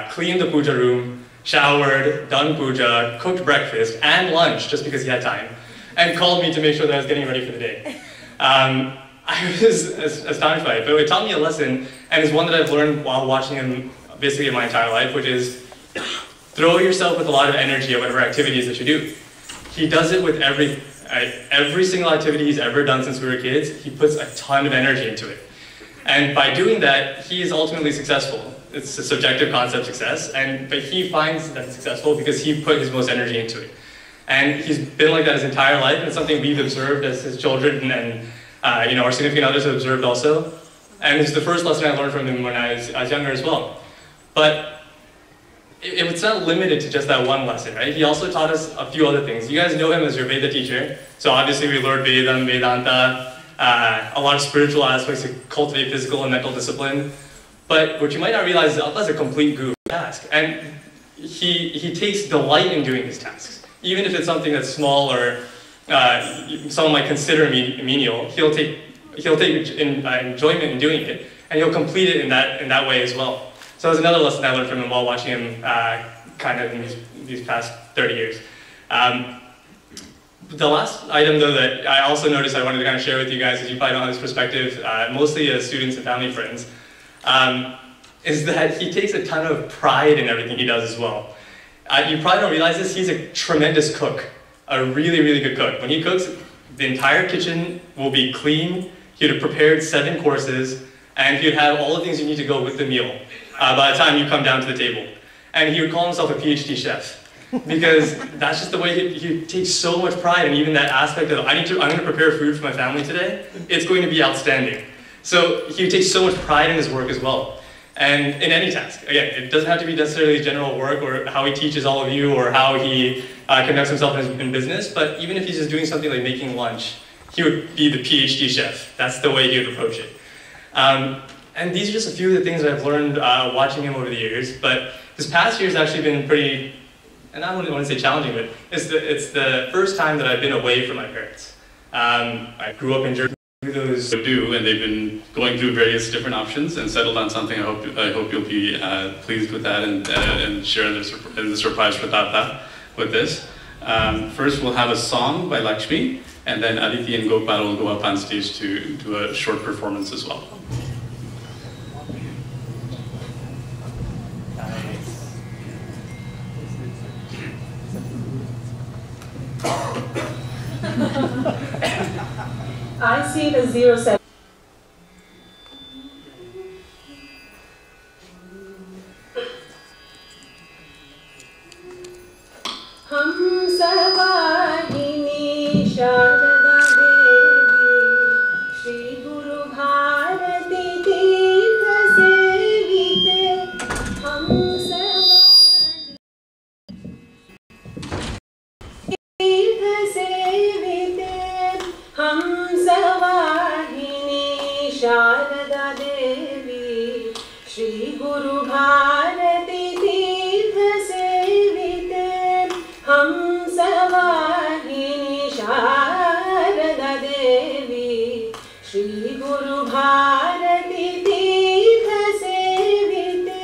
cleaned the puja room, showered, done puja, cooked breakfast and lunch just because he had time, and called me to make sure that I was getting ready for the day. I was astonished by it, but it taught me a lesson, and it's one that I've learned while watching him basically my entire life, which is throw yourself with a lot of energy at whatever activities that you do. He does it with every single activity he's ever done since we were kids. He puts a ton of energy into it. And by doing that, he is ultimately successful. It's a subjective concept, success, but he finds that it's successful because he put his most energy into it. And he's been like that his entire life, and it's something we've observed as his children and our significant others have observed also. And it's the first lesson I learned from him when I was younger as well. But it's not limited to just that one lesson, right? He also taught us a few other things. You guys know him as your Veda teacher. So obviously we learned Vedam, Vedanta, a lot of spiritual aspects to cultivate physical and mental discipline. But what you might not realize is Allah is a complete guru task. And he takes delight in doing his tasks. Even if it's something that's small or someone might consider menial, he'll take enjoyment in doing it, and he'll complete it in that way as well. So that was another lesson I learned from him while watching him kind of in these past 30 years. The last item though that I also noticed I wanted to kind of share with you guys, as you probably don't have this perspective, mostly as students and family friends, is that he takes a ton of pride in everything he does as well. You probably don't realize this, he's a tremendous cook, a really, really good cook. When he cooks, the entire kitchen will be clean. He would have prepared 7 courses, and he would have all the things you need to go with the meal by the time you come down to the table. And he would call himself a PhD chef, because that's just the way he takes so much pride in even that aspect of, I'm going to prepare food for my family today, it's going to be outstanding. So he takes so much pride in his work as well. And in any task, again, it doesn't have to be necessarily general work or how he teaches all of you or how he conducts himself in business, but even if he's just doing something like making lunch, he would be the PhD chef. That's the way he would approach it. And these are just a few of the things that I've learned watching him over the years, but this past year has actually been pretty, and I don't want to say challenging, but it's the first time that I've been away from my parents. I grew up in Germany. Those do, and they've been going through various different options and settled on something. I hope you'll be pleased with that and share the surprise with this. First, we'll have a song by Lakshmi, and then Aditi and Gopal will go up on stage to do a short performance as well. I see the 07. Hamsavahini Sharada Devi Shri Guru Bharati Tirtha Sevite Hamsavahini Tirtha Sevite Hamsavahini Sharada Devi Shri Guru Bharati Tirtha Sevite Hamsavahini Sharada Devi Shri Guru Bharati Tirtha Sevite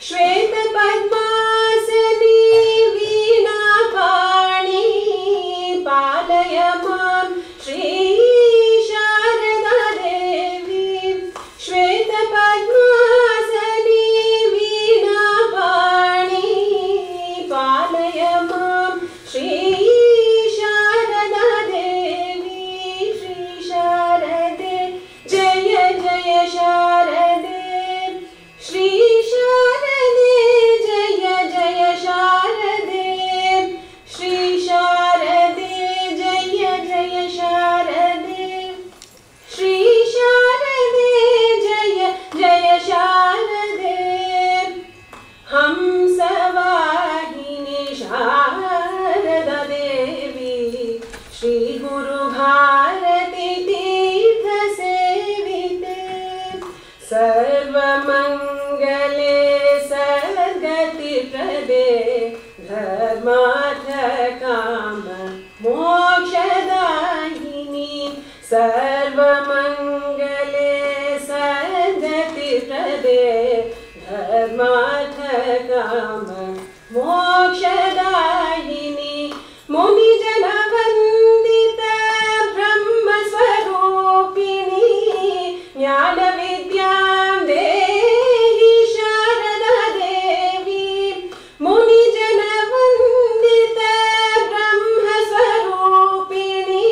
Shweta Padmasani Veena Pani Palaya Mam Shri Sharada Devi Shweta Padmasani Veena Pani Palaya Mam Shri Sharada Devi Shri Sharade Jaya Jaya Sharade Shri Sharade Jaya Jaya Sharade Shri Sharade Jaya Jaya Sharade Shri Sharade Jaya Jaya Sharade Hamsavahini Sharada Devi Shri Guru Bharati Tirtha Sevite Sarva Mangale Sargati Prade Dharmartha Kama Mokshadayini Sarva Mangale Sargati Prade Dharmartha काम मोक्षदायिनी मुनिजनवन्दित ब्रह्मस्वरूपिणी ज्ञान विद्यां देहि शारदा देवी मुनिजनवन्दित ब्रह्मस्वरूपिणी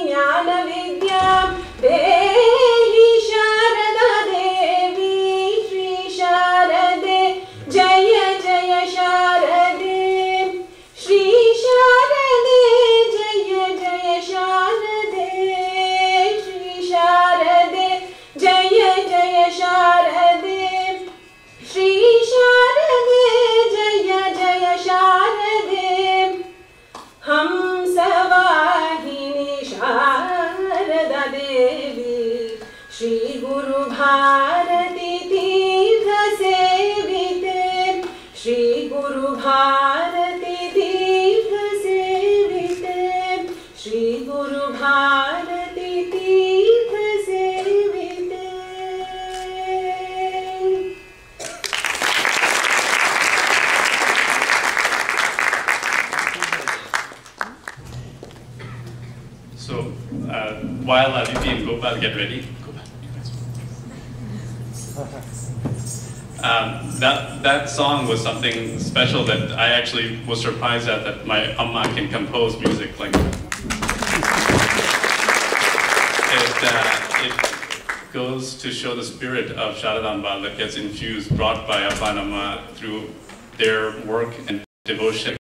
ज्ञान विद्यां देहि शारदा देवी श्री शारदे जय जय शारदे श्री शारदे जय जय शारदे श्री शारदे जय जय शारदे श्री शारदे जय जय शारदे हंसवाहिनी शारदा देवी श्री गुरु भारती तीर्थ सेविते श्री गुरु भारती तीर्थ सेविते श्री गुरु भारती तीर्थ सेविते। So, while Aditi and Gopal get ready, that song was something special that I actually was surprised at, that my amma can compose music like that. It goes to show the spirit of Sharadamba that gets infused, brought by Appa and Amma through their work and devotion.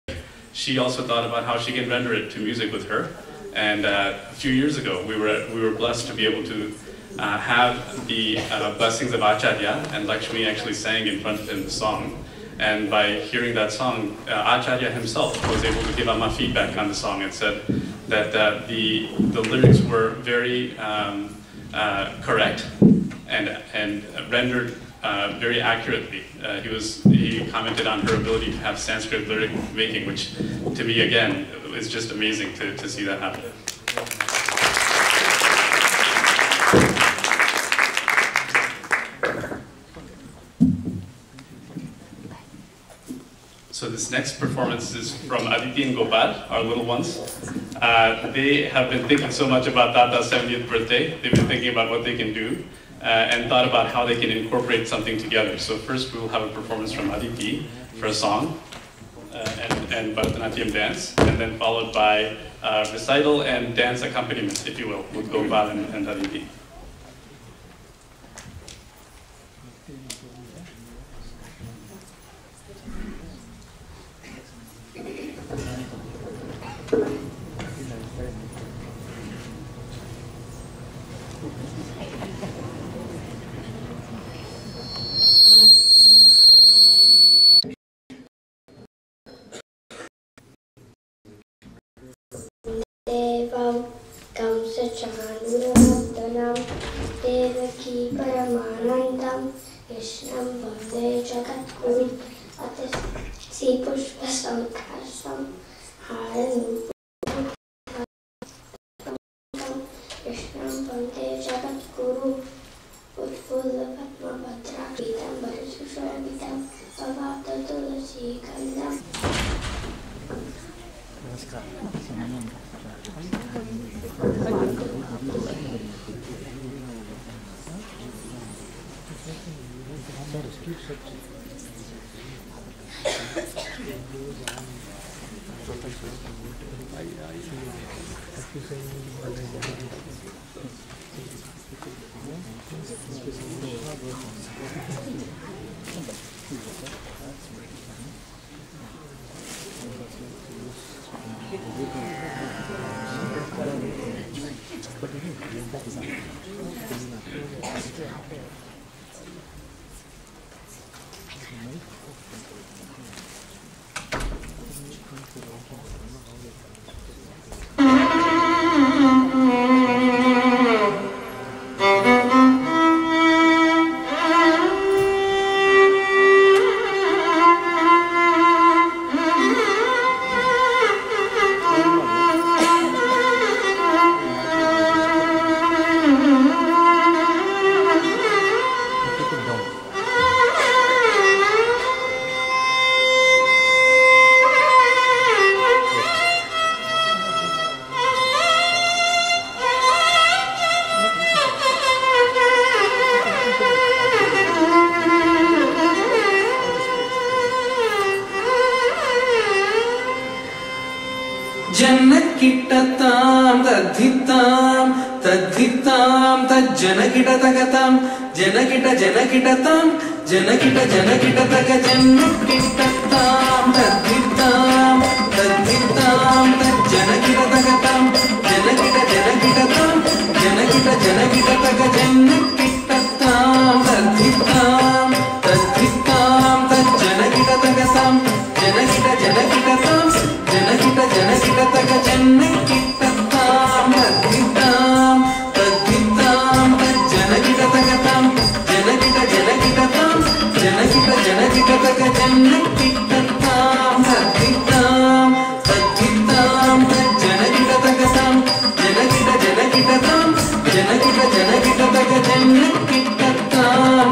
She also thought about how she can render it to music with her. And a few years ago, we were blessed to be able to have the blessings of Acharya, and Lakshmi actually sang in front of him the song. And by hearing that song, Acharya himself was able to give Amma feedback on the song and said that the lyrics were very correct and rendered very accurately. He commented on her ability to have Sanskrit lyric making, which to me again is just amazing to see that happen. So this next performance is from Aditi and Gopal, our little ones. They have been thinking so much about Tata's 70th birthday. They've been thinking about what they can do and thought about how they can incorporate something together. So first we will have a performance from Aditi for a song and Bharatanatyam dance, and then followed by recital and dance accompaniment, if you will, with Gopal and Aditi. Devam Kamsachanuravartanam Devaki Paramanandam Krishnam Vande Jagadgurum Atasi Pushpa Samkasam Haranupam Krishnam Vande Jagadgurum Utpula Padma Bhadra Vidam Bharasushara Vidam Bhavata Tulasi Kandam. Janakitatam tadhitam tadhitam tajjanakitatatam janakitatam janakitatak janakitatam tadhitam tadhitam tajjanakitatatam janakitatam janakitatak janakitatam tadhitam tadhitam tajjanakitatatam janakitatam janakitatak janakitatam tadhitam tadhitam tajjanakitatatam janakitatam janakitatak janakitatam tadhitam tadhitam tajjanakitatatam janakitatam janakitatak janakitatam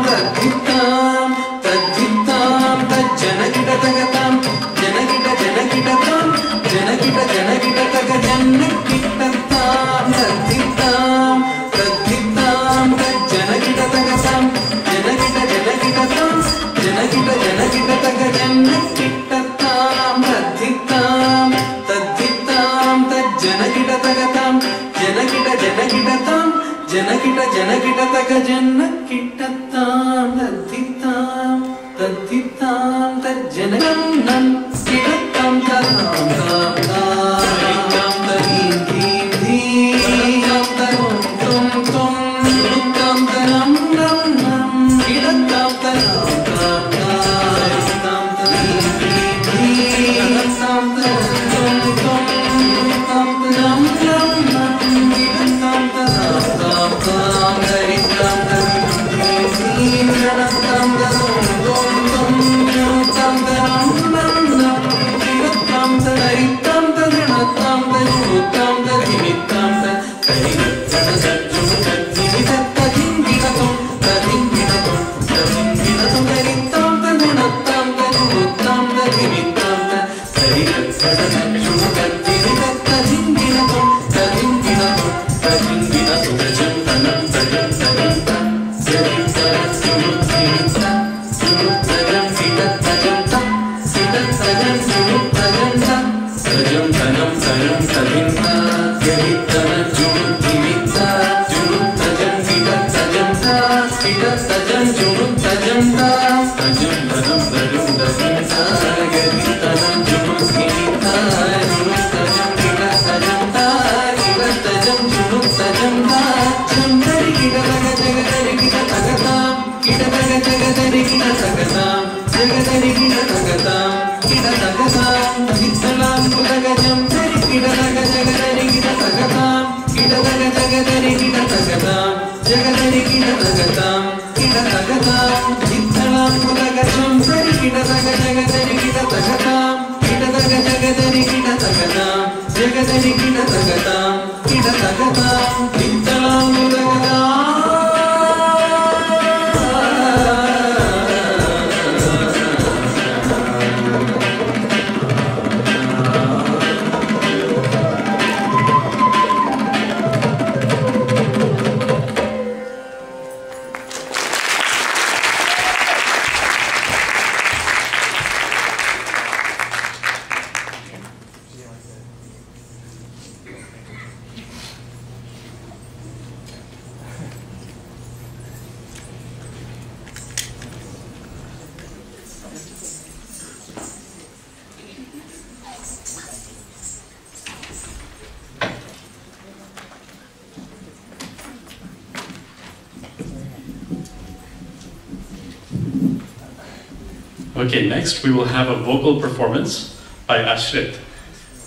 tadhitam tadhitam tajjanakitatatam janakitatam janakitatak janakitatam tadhitam tadhitam tajjanakitatatam janakitatam janakitatak janakitatam tadhitam tadhitam tajjanakitatatam janakitatam janakitatak janakitatam tadhitam tadhitam tajjanakitatam kidatam taram tam tarim dim dim taram tum tum tam taram nam nam kidatam taram tam tarim dim dim tam taram tum tum tam taram nam nam kidatam taram tam tarim tarim dim tam taram tum tum tam taram nam nam kidatam taritam tadinatam tajutam tadinitam tadinitam tadinitam tadinitam tadinitam taritam tadinatam tajutam tadinitam tadinitam tadinitam tadinitam tajantanam tajantanam Okay, next we will have a vocal performance by Ashrit.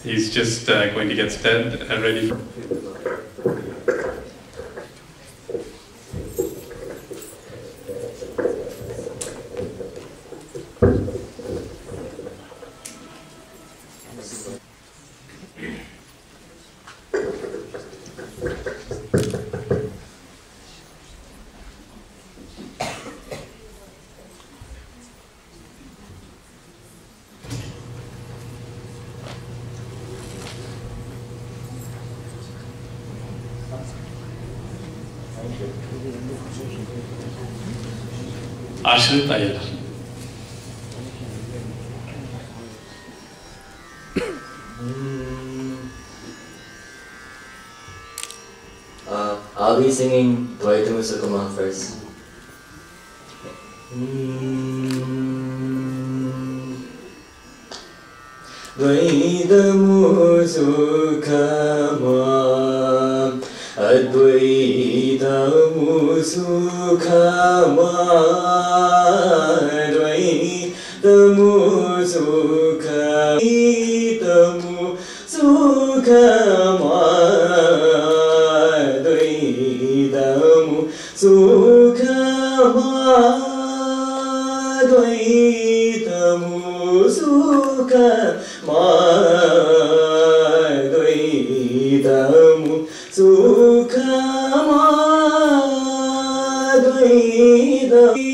He's just going to get ready for... Ashrit Iyer. I'll be singing Dvaitamusukama first. Dvaitamusukama Advaitamusukama Advaitamusukama Sukama Dvaitamu Sukama Dvaitamu Sukama Dvaitamu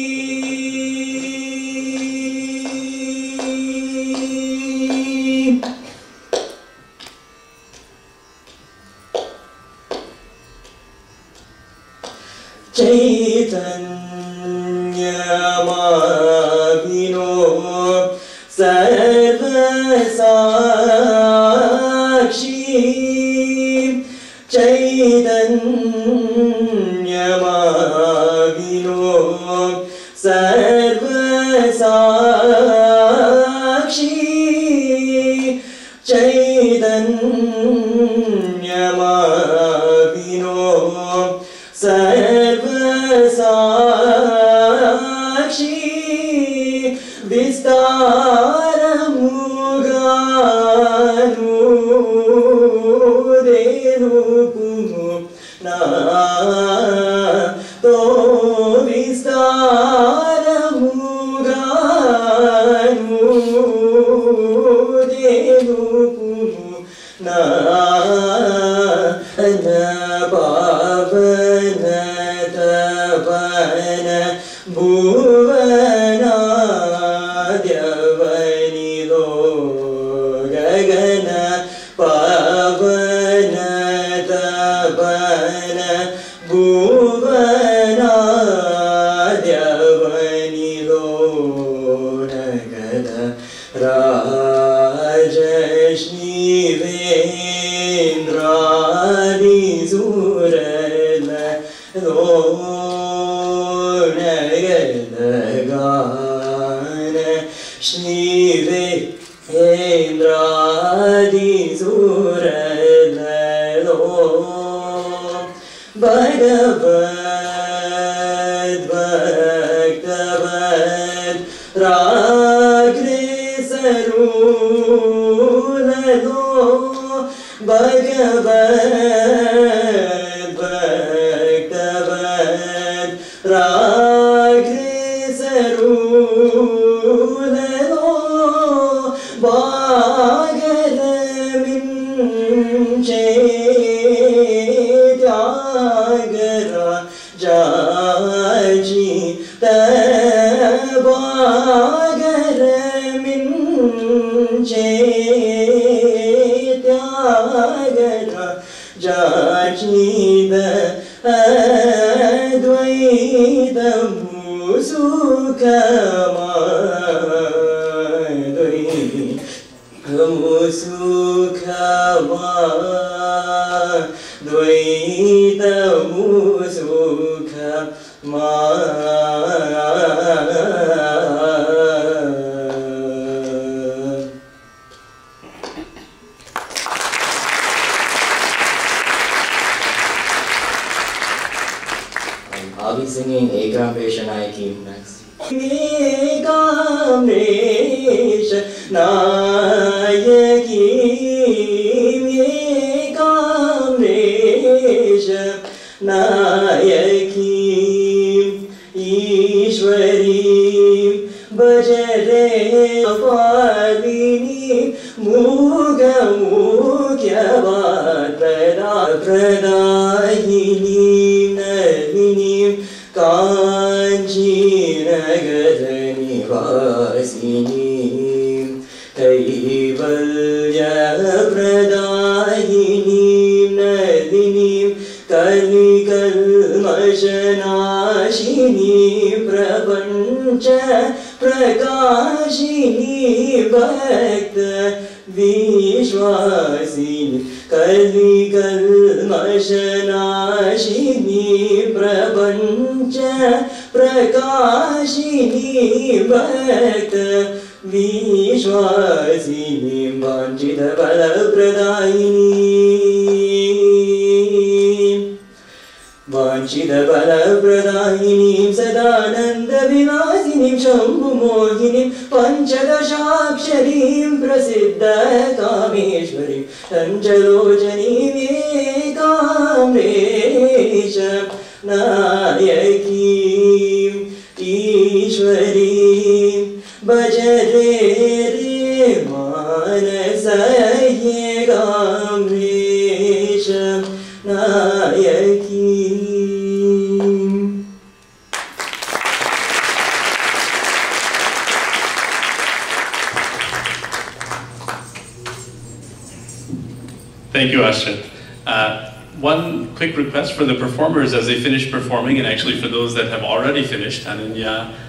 Chaitanyamabhino Sarvasakshi Chaitanyamabhino Sarvasakshi Chaitanyamabhino Sarvasakshi Vistaramuganu Denupumu Na To Vistaramuganu Denupumu Na Bhuvana Dyavanido Gagana Pavana Tapana Bhuvana Dyavanido Nagada Rajashni Vendradi Surana Shnive Endradi Suranalo Bhagavad Bhaktavad Ragresarulalo Bhagavad Bhaktavad Ragresarulalo Bhagaramin Chetagara Jaji Bhagaramin Chetagara Jaji Advaitamu Sukama Sukama Dvaitamu Sukama I'll be singing Ekam Veshanayaki next. Ekam Veshanayaki Ekam Veshanayaki Ishwari Bajare Palini Muga Mukya Pradayini Kanchi Nagadani Vasini Kaivalya Pradayini Nadini Kalikal Mashanashini Prapancha प्रकाशिनी भक्त विश्वासिनी कलिकल्मषनाशिनी प्रपञ्च प्रकाशिनी भक्त विश्वासिनी वाञ्छितफलप्रदायिनीं सदानन्दविलासिनीं शम्भुमोहिनीं पञ्चदशाक्षरीं प्रसिद्धकामेश्वरीं पञ्चलोचनीमेकाम्रेश नायकीम् ईश्वरीं भजरे रे मानसह्ये काम्रेश नायकीम्. Thank you, Ashrit. One quick request for the performers as they finish performing, and actually for those that have already finished, Ananya,